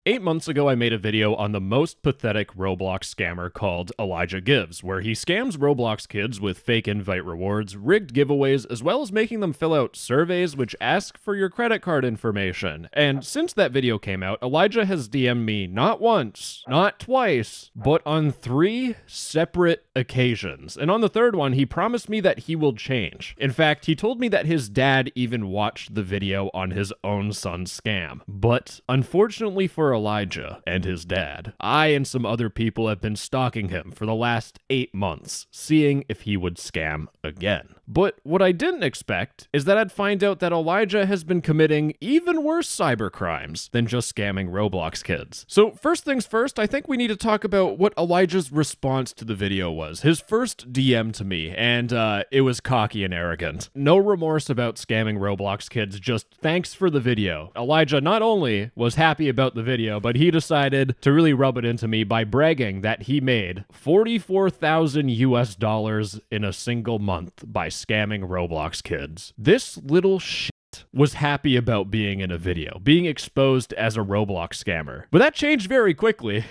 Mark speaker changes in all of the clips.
Speaker 1: 8 months ago, I made a video on the most pathetic Roblox scammer called ElijahGives, where he scams Roblox kids with fake invite rewards, rigged giveaways, as well as making them fill out surveys which ask for your credit card information. And since that video came out, Elijah has DM'd me not once, not twice, but on 3 separate occasions. And on the third one, he promised me that he will change. In fact, he told me that his dad even watched the video on his own son's scam. But unfortunately for Elijah and his dad, I and some other people have been stalking him for the last 8 months, seeing if he would scam again. But what I didn't expect is that I'd find out that Elijah has been committing even worse cybercrimes than just scamming Roblox kids. So first things first, I think we need to talk about what Elijah's response to the video was. His first DM to me, and it was cocky and arrogant. No remorse about scamming Roblox kids, just thanks for the video. Elijah not only was happy about the video, but he decided to really rub it into me by bragging that he made $44,000 US in a single month by scamming Roblox kids. This little shit was happy about being in a video, being exposed as a Roblox scammer. But that changed very quickly.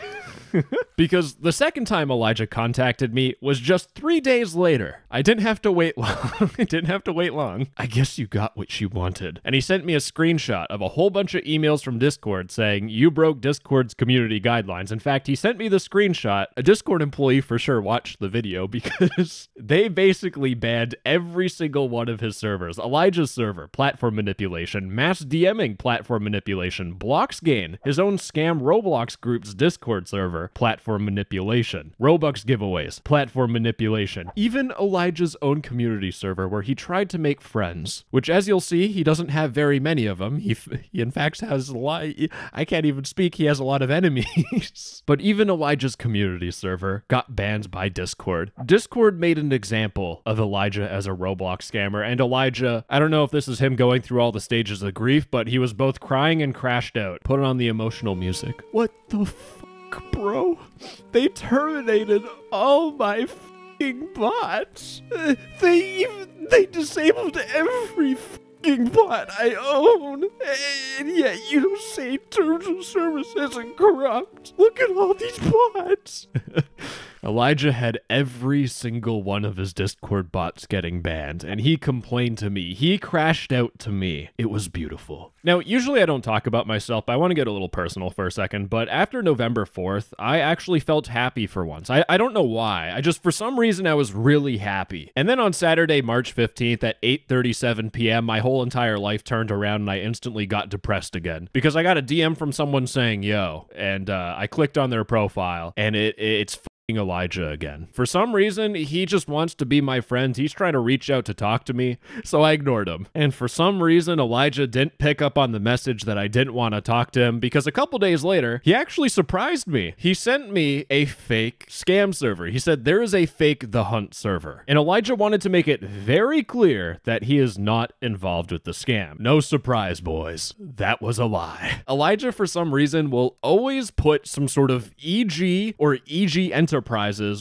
Speaker 1: Because the second time Elijah contacted me was just 3 days later. I didn't have to wait long. I guess you got what you wanted. And he sent me a screenshot of a whole bunch of emails from Discord saying, you broke Discord's community guidelines. In fact, he sent me the screenshot. A Discord employee for sure watched the video because they basically banned every single one of his servers. Elijah's server, platform manipulation, mass DMing, platform manipulation, Bloxgain, his own scam Roblox group's Discord server, platform manipulation, Robux giveaways, platform manipulation, even Elijah's own community server where he tried to make friends, which as you'll see, he doesn't have very many of them. He in fact has a lot, I can't even speak, he has a lot of enemies. But even Elijah's community server got banned by Discord. Discord made an example of Elijah as a Roblox scammer, and Elijah, I don't know if this is him going through all the stages of grief, but he was both crying and crashed out. Put on the emotional music. What the bro, they terminated all my f***ing bots. They disabled every f***ing bot I own. And yet you say terms of service isn't corrupt. Look at all these bots. Elijah had every single one of his Discord bots getting banned, and he complained to me. He crashed out to me. It was beautiful. Now, usually I don't talk about myself, but I want to get a little personal for a second, but after November 4th, I actually felt happy for once. I don't know why. For some reason, I was really happy. And then on Saturday, March 15th at 8:37 p.m., my whole entire life turned around and I instantly got depressed again. Because I got a DM from someone saying, yo, and I clicked on their profile, and it's Elijah again. For some reason, he just wants to be my friend. He's trying to reach out to talk to me, so I ignored him. And for some reason, Elijah didn't pick up on the message that I didn't want to talk to him, because a couple days later, he actually surprised me. He sent me a fake scam server. He said, there is a fake The Hunt server. And Elijah wanted to make it very clear that he is not involved with the scam. No surprise, boys. That was a lie. Elijah, for some reason, will always put some sort of EG or EG Enterprises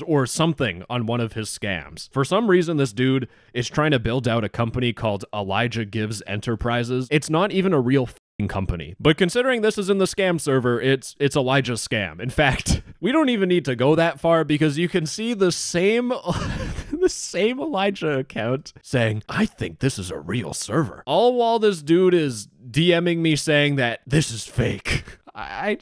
Speaker 1: or something on one of his scams. For some reason, this dude is trying to build out a company called ElijahGives Enterprises. It's not even a real company. But considering this is in the scam server, it's Elijah's scam. In fact, we don't even need to go that far because you can see the same Elijah account saying, I think this is a real server. All while this dude is DMing me saying that this is fake. I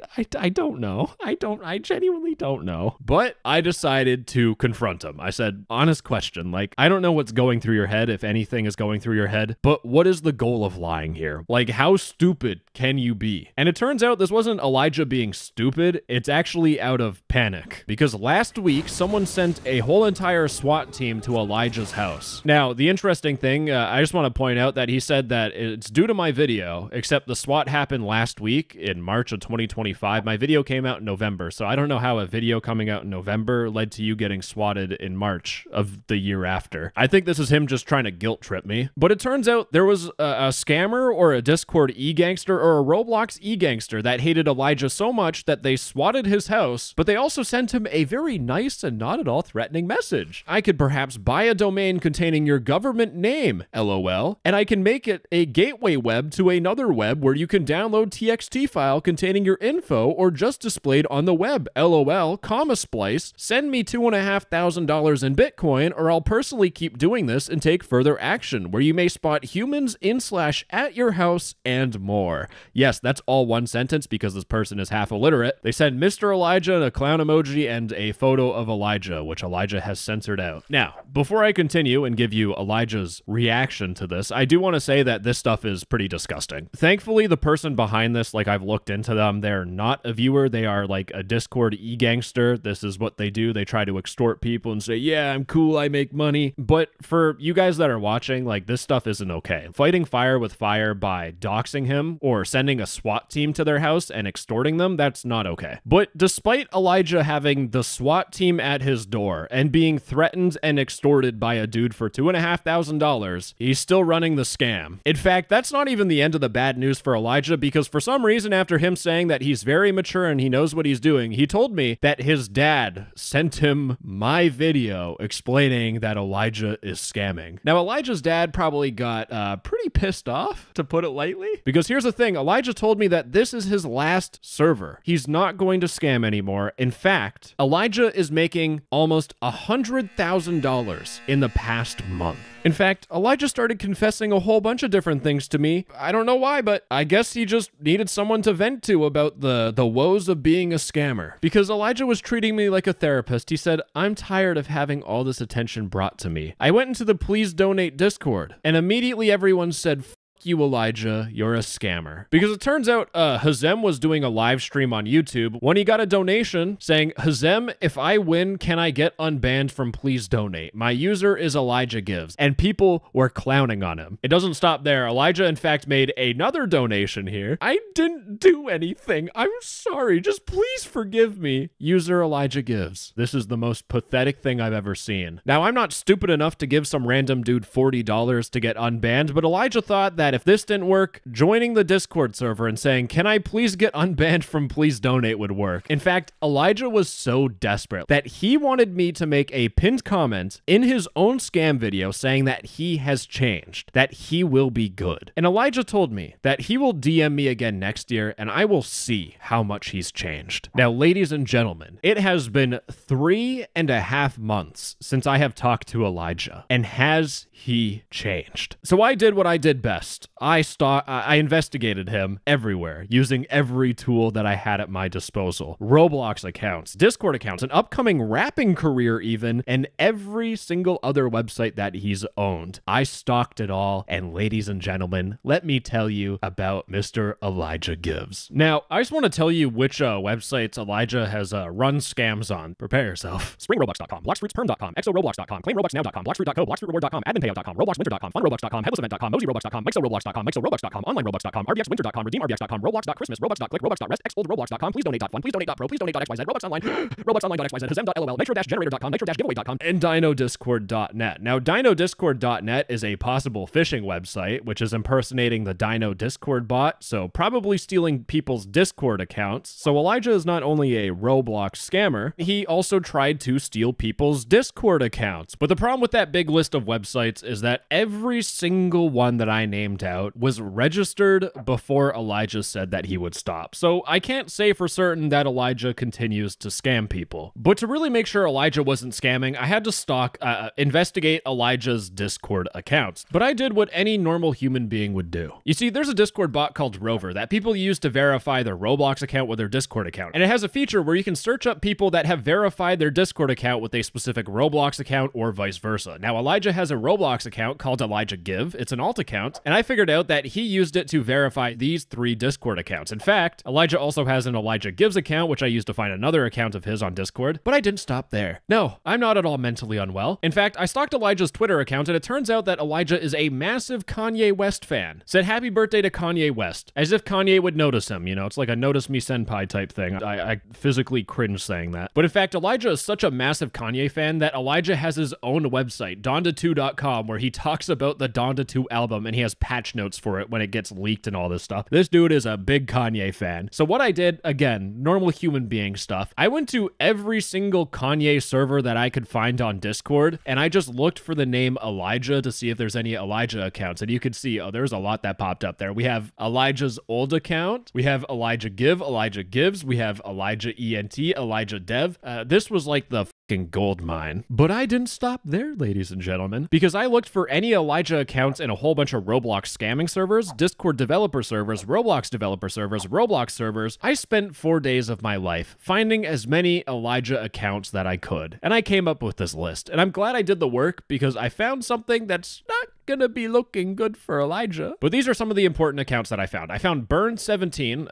Speaker 1: don't know. I genuinely don't know. But I decided to confront him. I said, honest question, like, I don't know what's going through your head, if anything is going through your head, but what is the goal of lying here? Like, how stupid can you be? And it turns out this wasn't Elijah being stupid. It's actually out of panic. Because last week, someone sent a whole entire SWAT team to Elijah's house. Now, the interesting thing, I just want to point out that he said that it's due to my video, except the SWAT happened last week in March of 2025. My video came out in November, so I don't know how a video coming out in November led to you getting swatted in March of the year after. I think this is him just trying to guilt trip me. But it turns out there was a scammer or a Discord e-gangster or a Roblox e-gangster that hated Elijah so much that they swatted his house, but they also sent him a very nice and not at all threatening message. I could perhaps buy a domain containing your government name, LOL, and I can make it a gateway web to another web where you can download TXT file containing containing your info or just displayed on the web. LOL, comma splice. Send me $2,500 in Bitcoin or I'll personally keep doing this and take further action where you may spot humans in/at your house and more. Yes, that's all one sentence because this person is half illiterate. They send Mr. Elijah a clown emoji and a photo of Elijah, which Elijah has censored out. Now, before I continue and give you Elijah's reaction to this, I do want to say that this stuff is pretty disgusting. Thankfully, the person behind this, like I've looked into them, they're not a viewer. They are like a Discord e-gangster. This is what they do. They try to extort people and say, yeah, I'm cool, I make money. But for you guys that are watching, like this stuff isn't okay. Fighting fire with fire by doxing him or sending a SWAT team to their house and extorting them, that's not okay. But despite Elijah having the SWAT team at his door and being threatened and extorted by a dude for $2,500, he's still running the scam. In fact, that's not even the end of the bad news for Elijah, because for some reason, after him saying that he's very mature and he knows what he's doing, he told me that his dad sent him my video explaining that Elijah is scamming. Now, Elijah's dad probably got pretty pissed off, to put it lightly, because here's the thing. Elijah told me that this is his last server. He's not going to scam anymore. In fact, Elijah is making almost $100,000 in the past month. In fact, Elijah started confessing a whole bunch of different things to me. I don't know why, but I guess he just needed someone to vent to about the woes of being a scammer. Because Elijah was treating me like a therapist. He said, I'm tired of having all this attention brought to me. I went into the please donate Discord, and immediately everyone said, you, Elijah, you're a scammer. Because it turns out Hazem was doing a live stream on YouTube when he got a donation saying, Hazem, if I win, can I get unbanned from Please Donate? My user is ElijahGives. And people were clowning on him. It doesn't stop there. Elijah, in fact, made another donation here. I didn't do anything. I'm sorry. Just please forgive me. User ElijahGives. This is the most pathetic thing I've ever seen. Now, I'm not stupid enough to give some random dude $40 to get unbanned, but Elijah thought that if this didn't work, joining the Discord server and saying, can I please get unbanned from Please Donate would work. In fact, Elijah was so desperate that he wanted me to make a pinned comment in his own scam video saying that he has changed, that he will be good. And Elijah told me that he will DM me again next year and I will see how much he's changed. Now, ladies and gentlemen, it has been 3.5 months since I have talked to Elijah, and has he changed? So I did what I did best. I investigated him everywhere, using every tool that I had at my disposal. Roblox accounts, Discord accounts, an upcoming rapping career even, and every single other website that he's owned. I stalked it all, and ladies and gentlemen, let me tell you about Mr. ElijahGives. Now, I just want to tell you which websites Elijah has run scams on. Prepare yourself. SpringRoblox.com, BlockStreetsPerm.com, XORoblox.com, ClaimRobloxNow.com, BlockStreet.co, BlockStreetReward.com, AdminPayout.com, RobloxWinter.com, FunRoblox.com, HeadlessEvent.com, MoseyRoblox.com, MixORoblox.com, MixORoblox.com, OnlineRoblox.com, RBXWinter.com, RedeemRBX.com, Roblox.Christmas, Roblox.Click, Roblox.Rest, XOldRoblox.com, PleaseDonate.Fun, PleaseDonate.Pro, PleaseDonate.xyz, Roblox Online, Roblox.xyz, Hazem.lol, Nitro-Generator.com, Nitro-Giveaway.com, and DinoDiscord.net. Now, DinoDiscord.net is a possible phishing website, which is impersonating the Dino Discord bot, so probably stealing people's Discord accounts. So Elijah is not only a Roblox scammer, he also tried to steal people's Discord accounts. But the problem with that big list of websites is that every single one that I named out was registered before Elijah said that he would stop. So I can't say for certain that Elijah continues to scam people. But to really make sure Elijah wasn't scamming, I had to investigate Elijah's Discord accounts. But I did what any normal human being would do. You see, there's a Discord bot called Rover that people use to verify their Roblox account with their Discord account. And it has a feature where you can search up people that have verified their Discord account with a specific Roblox account or vice versa. Now, Elijah has a Roblox account called ElijahGive. It's an alt account, and I figured out that he used it to verify these 3 Discord accounts. In fact, Elijah also has an ElijahGives account, which I used to find another account of his on Discord, but I didn't stop there. No, I'm not at all mentally unwell. In fact, I stalked Elijah's Twitter account, and it turns out that Elijah is a massive Kanye West fan. Said happy birthday to Kanye West, as if Kanye would notice him, you know, it's like a notice me senpai type thing. I physically cringe saying that. But in fact, Elijah is such a massive Kanye fan that Elijah has his own website, Donda2.com, where he talks about the Donda 2 album, and he has patch notes for it when it gets leaked and all this stuff. This dude is a big Kanye fan. So what I did, again, normal human being stuff, I went to every single Kanye server that I could find on Discord, and I just looked for the name Elijah to see if there's any Elijah accounts. And you could see, oh, there's a lot that popped up there. We have Elijah's old account. We have ElijahGives. We have Elijah ENT, Elijah Dev. This was like the fucking gold mine. But I didn't stop there, ladies and gentlemen, because I looked for any Elijah accounts in a whole bunch of Roblox scamming servers, Discord developer servers, Roblox developer servers, Roblox servers. I spent 4 days of my life finding as many Elijah accounts that I could. And I came up with this list. And I'm glad I did the work because I found something that's not gonna be looking good for Elijah. But these are some of the important accounts that I found. I found Burn17,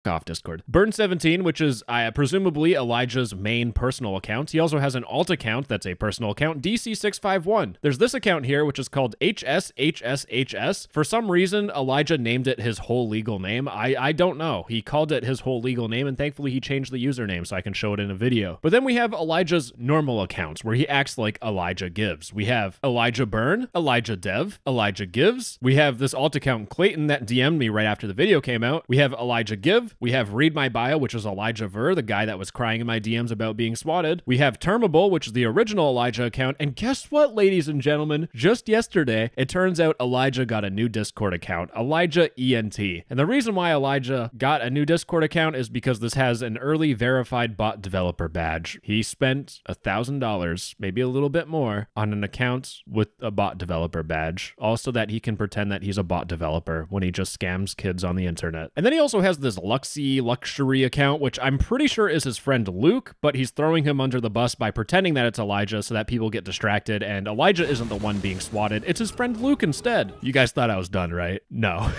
Speaker 1: off Discord. Burn17, which is presumably Elijah's main personal account. He also has an alt account that's a personal account, DC651. There's this account here, which is called HSHSHS. For some reason, Elijah named it his whole legal name. I don't know. He called it his whole legal name, and thankfully he changed the username so I can show it in a video. But then we have Elijah's normal accounts, where he acts like Elijah Gives. We have Elijah Burn, Elijah Dev, Elijah Gives. We have this alt account Clayton that DM'd me right after the video came out. We have Elijah Give. We have Read My Bio, which is Elijah Ver, the guy that was crying in my DMs about being swatted. We have Termable, which is the original Elijah account. And guess what, ladies and gentlemen? Just yesterday, it turns out Elijah got a new Discord account, Elijah ENT. And the reason why Elijah got a new Discord account is because this has an early verified bot developer badge. He spent $1,000, maybe a little bit more, on an account with a bot developer badge. Also that he can pretend that he's a bot developer when he just scams kids on the internet. And then he also has this Luxury account, which I'm pretty sure is his friend Luke, but he's throwing him under the bus by pretending that it's Elijah so that people get distracted, and Elijah isn't the one being swatted, it's his friend Luke instead. You guys thought I was done, right? No.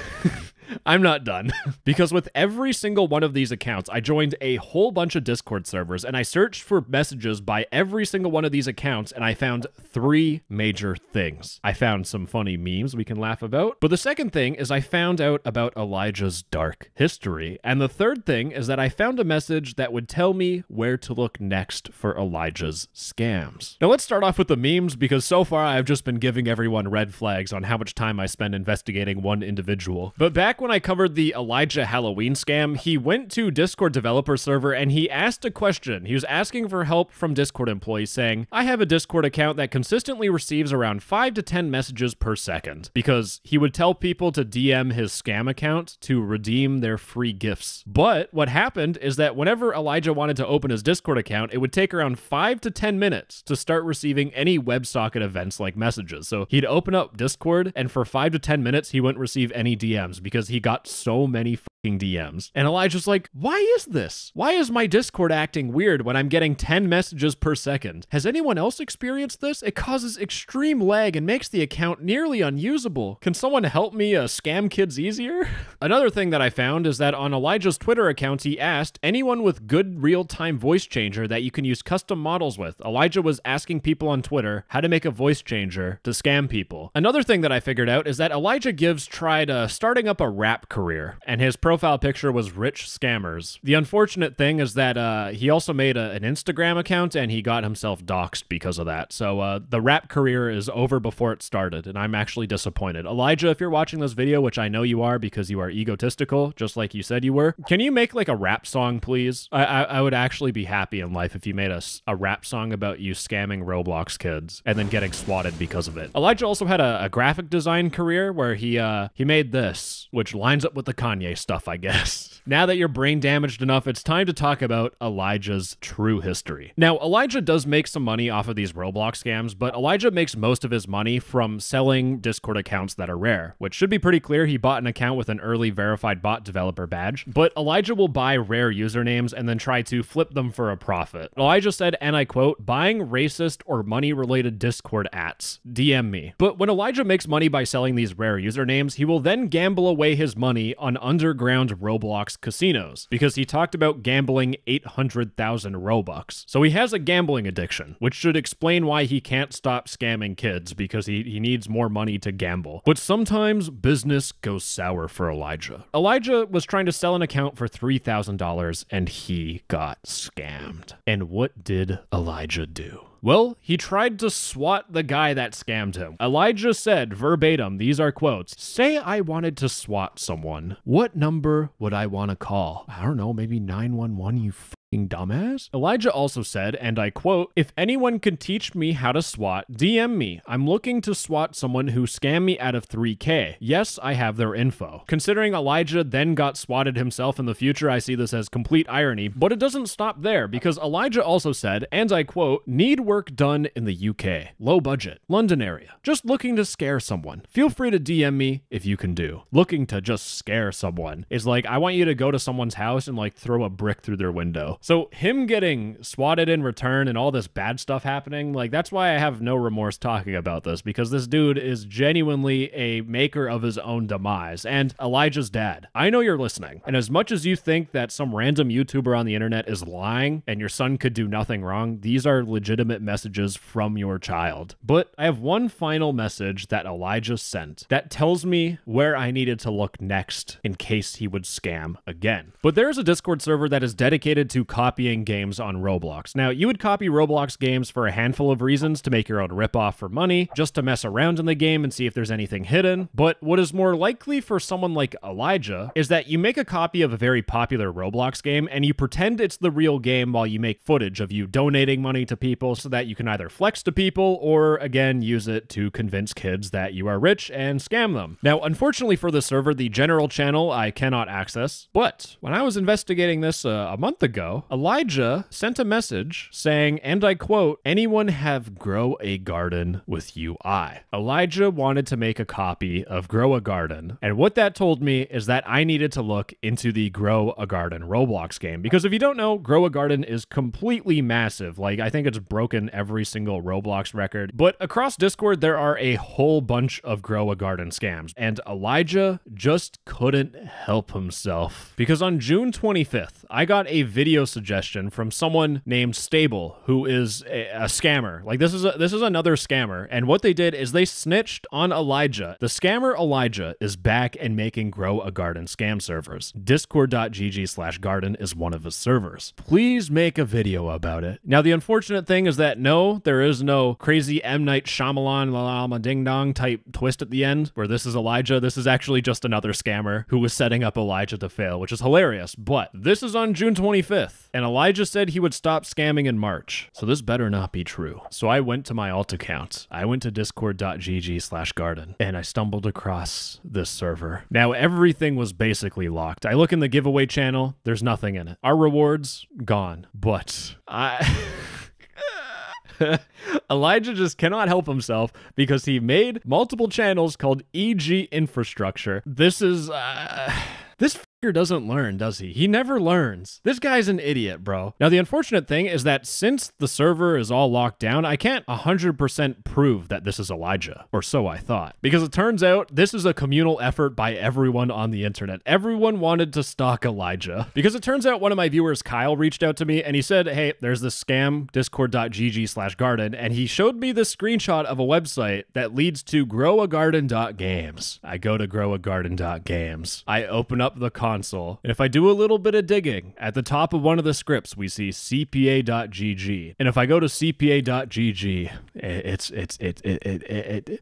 Speaker 1: I'm not done. Because with every single one of these accounts, I joined a whole bunch of Discord servers and I searched for messages by every single one of these accounts and I found 3 major things. I found some funny memes we can laugh about. But the second thing is I found out about Elijah's dark history. And the third thing is that I found a message that would tell me where to look next for Elijah's scams. Now let's start off with the memes because so far I've just been giving everyone red flags on how much time I spend investigating one individual. But back when I covered the Elijah Halloween scam, he went to Discord developer server and he asked a question. He was asking for help from Discord employees saying, I have a Discord account that consistently receives around 5 to 10 messages per second, because he would tell people to DM his scam account to redeem their free gifts. But what happened is that whenever Elijah wanted to open his Discord account, it would take around 5 to 10 minutes to start receiving any WebSocket events like messages. So he'd open up Discord and for 5 to 10 minutes, he wouldn't receive any DMs because he got so many fucking DMs. And Elijah's like, why is this? Why is my Discord acting weird when I'm getting 10 messages per second? Has anyone else experienced this? It causes extreme lag and makes the account nearly unusable. Can someone help me scam kids easier? Another thing that I found is that on Elijah's Twitter account, he asked anyone with good real-time voice changer that you can use custom models with. Elijah was asking people on Twitter how to make a voice changer to scam people. Another thing that I figured out is that Elijah Gives tried starting up a rap career, and his profile picture was rich scammers. The unfortunate thing is that he also made an Instagram account and he got himself doxxed because of that. So the rap career is over before it started, and I'm actually disappointed. Elijah, if you're watching this video, which I know you are because you are egotistical, just like you said you were, can you make like a rap song, please? I would actually be happy in life if you made a rap song about you scamming Roblox kids and then getting swatted because of it. Elijah also had a graphic design career where he made this, which lines up with the Kanye stuff, I guess. Now that you're brain damaged enough, it's time to talk about Elijah's true history. Now, Elijah does make some money off of these Roblox scams, but Elijah makes most of his money from selling Discord accounts that are rare, which should be pretty clear. He bought an account with an early verified bot developer badge, but Elijah will buy rare usernames and then try to flip them for a profit. Elijah said, and I quote, buying racist or money-related Discord ats. DM me. But when Elijah makes money by selling these rare usernames, he will then gamble away his money on underground Roblox casinos because he talked about gambling 800,000 Robux. So he has a gambling addiction, which should explain why he can't stop scamming kids because he needs more money to gamble. But sometimes business goes sour for Elijah. Elijah was trying to sell an account for $3,000 and he got scammed. And what did Elijah do? Well, he tried to swat the guy that scammed him. Elijah said verbatim, these are quotes, "Say I wanted to swat someone. What number would I want to call? I don't know, maybe 911, you dumbass." Elijah also said, and I quote, "If anyone can teach me how to swat, DM me. I'm looking to swat someone who scammed me out of 3K. Yes, I have their info." Considering Elijah then got swatted himself in the future, I see this as complete irony, but it doesn't stop there because Elijah also said, and I quote, "Need work done in the UK. Low budget. London area. Just looking to scare someone. Feel free to DM me if you can do." Looking to just scare someone is like, I want you to go to someone's house and like throw a brick through their window. So him getting swatted in return and all this bad stuff happening, like that's why I have no remorse talking about this, because this dude is genuinely a maker of his own demise. And Elijah's dad, I know you're listening. And as much as you think that some random YouTuber on the internet is lying and your son could do nothing wrong, these are legitimate messages from your child. But I have one final message that Elijah sent that tells me where I needed to look next in case he would scam again. But there's a Discord server that is dedicated to copying games on Roblox. Now, you would copy Roblox games for a handful of reasons: to make your own ripoff for money, just to mess around in the game and see if there's anything hidden. But what is more likely for someone like Elijah is that you make a copy of a very popular Roblox game and you pretend it's the real game while you make footage of you donating money to people so that you can either flex to people or, again, use it to convince kids that you are rich and scam them. Now, unfortunately for the server, the general channel I cannot access, but when I was investigating this a month ago, Elijah sent a message saying, and I quote, "Anyone have Grow a Garden with UI?" Elijah wanted to make a copy of Grow a Garden, and what that told me is that I needed to look into the Grow a Garden Roblox game, because if you don't know, Grow a Garden is completely massive. Like, I think it's broken every single Roblox record, but across Discord, there are a whole bunch of Grow a Garden scams, and Elijah just couldn't help himself, because on June 25th, I got a video suggestion from someone named Stable, who is a scammer. Like, this is another scammer, and what they did is they snitched on Elijah. The scammer Elijah is back and making Grow a Garden scam servers. Discord.gg/garden is one of his servers. Please make a video about it. Now, the unfortunate thing is that no, there is no crazy M. Night Shyamalan la ding dong type twist at the end where this is Elijah. This is actually just another scammer who was setting up Elijah to fail, which is hilarious. But this is on June 25th, and Elijah said he would stop scamming in March. So this better not be true. So I went to my alt account. I went to discord.gg/garden, and I stumbled across this server. Now, everything was basically locked. I look in the giveaway channel, there's nothing in it. Our rewards, gone. But Elijah just cannot help himself because he made multiple channels called EG Infrastructure. This is, this fucker doesn't learn, does he? He never learns. This guy's an idiot, bro. Now, the unfortunate thing is that since the server is all locked down, I can't 100% prove that this is Elijah, or so I thought. Because it turns out this is a communal effort by everyone on the internet. Everyone wanted to stalk Elijah. Because it turns out one of my viewers, Kyle, reached out to me and he said, hey, there's this scam, discord.gg/garden, and he showed me this screenshot of a website that leads to growagarden.games. I go to growagarden.games. I open up the console, and if I do a little bit of digging, at the top of one of the scripts, we see cpa.gg. And if I go to cpa.gg,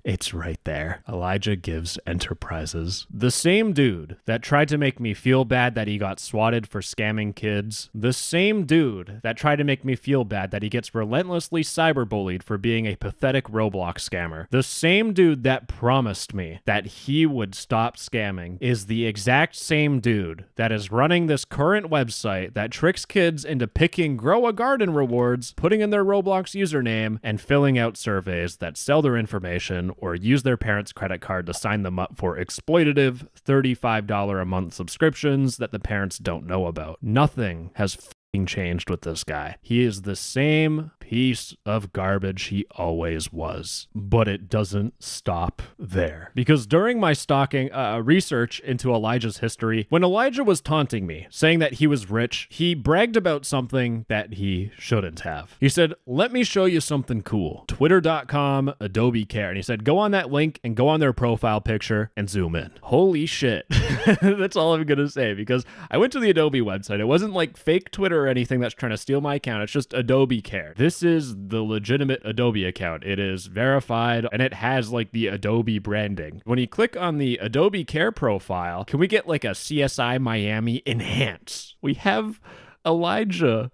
Speaker 1: it's right there. Elijah Gives Enterprises. The same dude that tried to make me feel bad that he got swatted for scamming kids. The same dude that tried to make me feel bad that he gets relentlessly cyberbullied for being a pathetic Roblox scammer. The same dude that promised me that he would stop scamming is the exact same dude that is running this current website that tricks kids into picking Grow a Garden rewards, putting in their Roblox username, and filling out surveys that sell their information or use their parents' credit card to sign them up for exploitative $35 a month subscriptions that the parents don't know about. Nothing has changed with this guy. He is the same piece of garbage he always was. But it doesn't stop there. Because during my stalking research into Elijah's history, when Elijah was taunting me, saying that he was rich, he bragged about something that he shouldn't have. He said, let me show you something cool. Twitter.com, Adobe Care. And he said, go on that link and go on their profile picture and zoom in. Holy shit. That's all I'm gonna say, because I went to the Adobe website. It wasn't like fake Twitter or anything that's trying to steal my account. It's just Adobe Care. This this is the legitimate Adobe account. It is verified and it has like the Adobe branding. When you click on the Adobe Care profile, can we get like a CSI Miami enhance? We have Elijah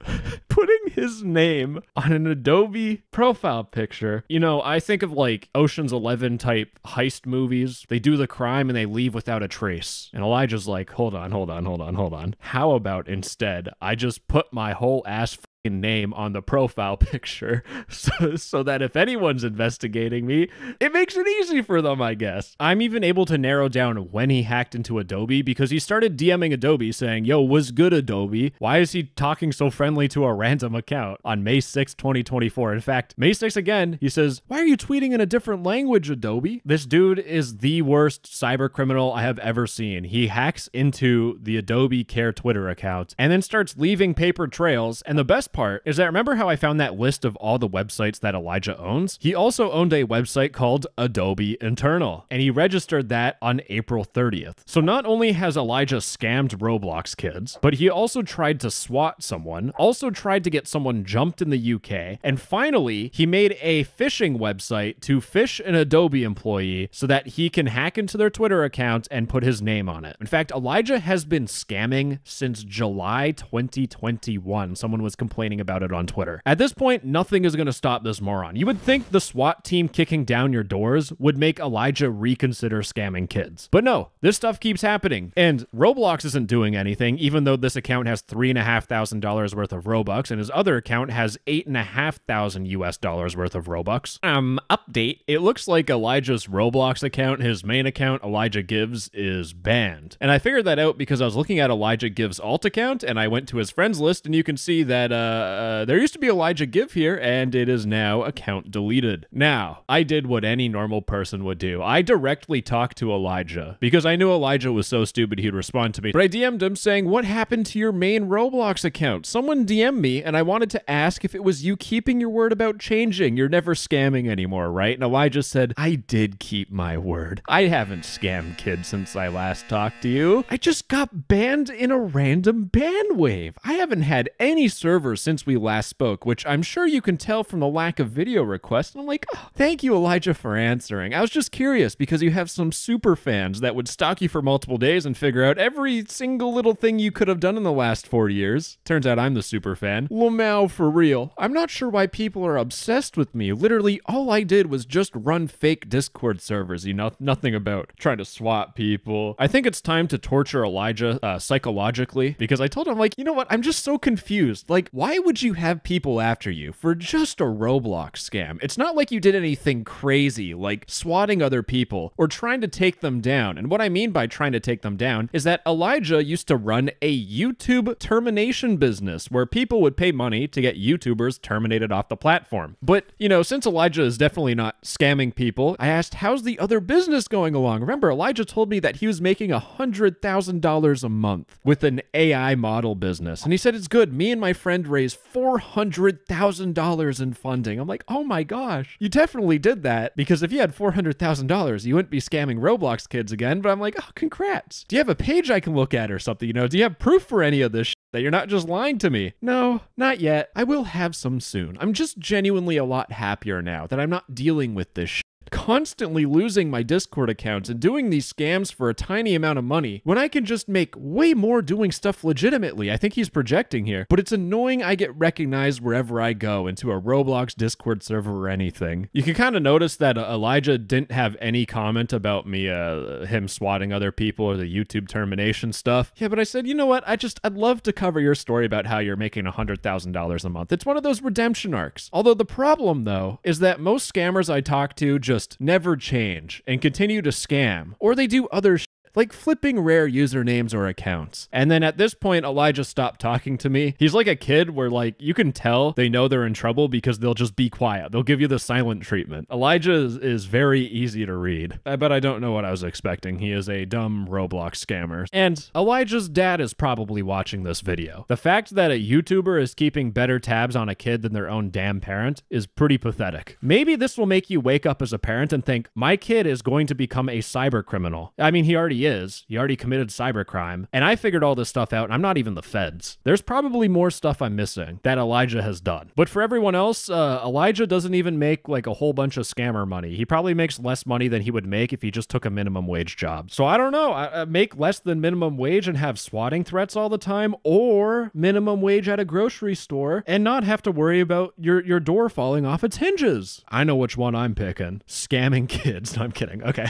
Speaker 1: putting his name on an Adobe profile picture. You know, I think of like Ocean's 11 type heist movies. They do the crime and they leave without a trace. And Elijah's like, hold on. How about instead I just put my whole ass name on the profile picture so that if anyone's investigating me, it makes it easy for them, I guess. I'm even able to narrow down when he hacked into Adobe because he started DMing Adobe saying, yo, what's good, Adobe? Why is he talking so friendly to a random account on May 6, 2024? In fact, May 6 again, he says, why are you tweeting in a different language, Adobe? This dude is the worst cyber criminal I have ever seen. He hacks into the Adobe Care Twitter account and then starts leaving paper trails. And the best part is that, remember how I found that list of all the websites that Elijah owns? He also owned a website called Adobe Internal, and he registered that on April 30th. So not only has Elijah scammed Roblox kids, but he also tried to swat someone, also tried to get someone jumped in the UK, and finally, he made a phishing website to phish an Adobe employee so that he can hack into their Twitter account and put his name on it. In fact, Elijah has been scamming since July 2021. Someone was complaining about it on Twitter. At this point, nothing is going to stop this moron. You would think the SWAT team kicking down your doors would make Elijah reconsider scamming kids. But no, this stuff keeps happening. And Roblox isn't doing anything, even though this account has $3,500 worth of Robux and his other account has $8,500 US dollars worth of Robux. Update. It looks like Elijah's Roblox account, his main account, ElijahGives, is banned. And I figured that out because I was looking at ElijahGives' alt account and I went to his friends list and you can see that there used to be ElijahGive here, and it is now account deleted. Now, I did what any normal person would do. I directly talked to Elijah because I knew Elijah was so stupid he'd respond to me. But I DM'd him saying, what happened to your main Roblox account? Someone DM'd me, and I wanted to ask if it was you keeping your word about changing. You're never scamming anymore, right? And Elijah said, I did keep my word. I haven't scammed kids since I last talked to you. I just got banned in a random ban wave. I haven't had any servers since we last spoke, which I'm sure you can tell from the lack of video requests. And I'm like, oh, thank you, Elijah, for answering. I was just curious because you have some super fans that would stalk you for multiple days and figure out every single little thing you could have done in the last 4 years. Turns out I'm the super fan. Lamau, for real. I'm not sure why people are obsessed with me. Literally, all I did was just run fake Discord servers, you know, nothing about trying to swap people. I think it's time to torture Elijah psychologically because I told him, like, you know what? I'm just so confused. Like, why would you have people after you for just a Roblox scam? It's not like you did anything crazy like swatting other people or trying to take them down. And what I mean by trying to take them down is that Elijah used to run a YouTube termination business where people would pay money to get YouTubers terminated off the platform. But, you know, since Elijah is definitely not scamming people, I asked, how's the other business going along? Remember, Elijah told me that he was making $100,000 a month with an AI model business. And he said, it's good. Me and my friend raised $400,000 in funding. I'm like, oh my gosh, you definitely did that, because if you had $400,000, you wouldn't be scamming Roblox kids again. But I'm like, oh, congrats. Do you have a page I can look at or something? You know, do you have proof for any of this shit, that you're not just lying to me? No, not yet. I will have some soon. I'm just genuinely a lot happier now that I'm not dealing with this shit. Constantly losing my Discord accounts and doing these scams for a tiny amount of money when I can just make way more doing stuff legitimately. I think he's projecting here, but it's annoying I get recognized wherever I go, into a Roblox Discord server or anything. You can kind of notice that Elijah didn't have any comment about me, him swatting other people or the YouTube termination stuff. Yeah, but I said, you know what? I'd love to cover your story about how you're making $100,000 a month. It's one of those redemption arcs. Although the problem, though, is that most scammers I talk to just never change and continue to scam, or they do other shit, like flipping rare usernames or accounts. And then at this point, Elijah stopped talking to me. He's like a kid where, like, you can tell they know they're in trouble because they'll just be quiet. They'll give you the silent treatment. Elijah is very easy to read. But I don't know what I was expecting. He is a dumb Roblox scammer. And Elijah's dad is probably watching this video. The fact that a YouTuber is keeping better tabs on a kid than their own damn parent is pretty pathetic. Maybe this will make you wake up as a parent and think, my kid is going to become a cyber criminal. I mean, he already already is. He already committed cybercrime. And I figured all this stuff out, and I'm not even the feds. There's probably more stuff I'm missing that Elijah has done. But for everyone else, Elijah doesn't even make like a whole bunch of scammer money. He probably makes less money than he would make if he just took a minimum wage job. So I don't know. I make less than minimum wage and have swatting threats all the time, or minimum wage at a grocery store and not have to worry about your door falling off its hinges. I know which one I'm picking. Scamming kids. No, I'm kidding. Okay.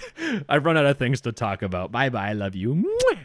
Speaker 1: I've run out of things to talk about. Bye-bye. Love you. Mwah.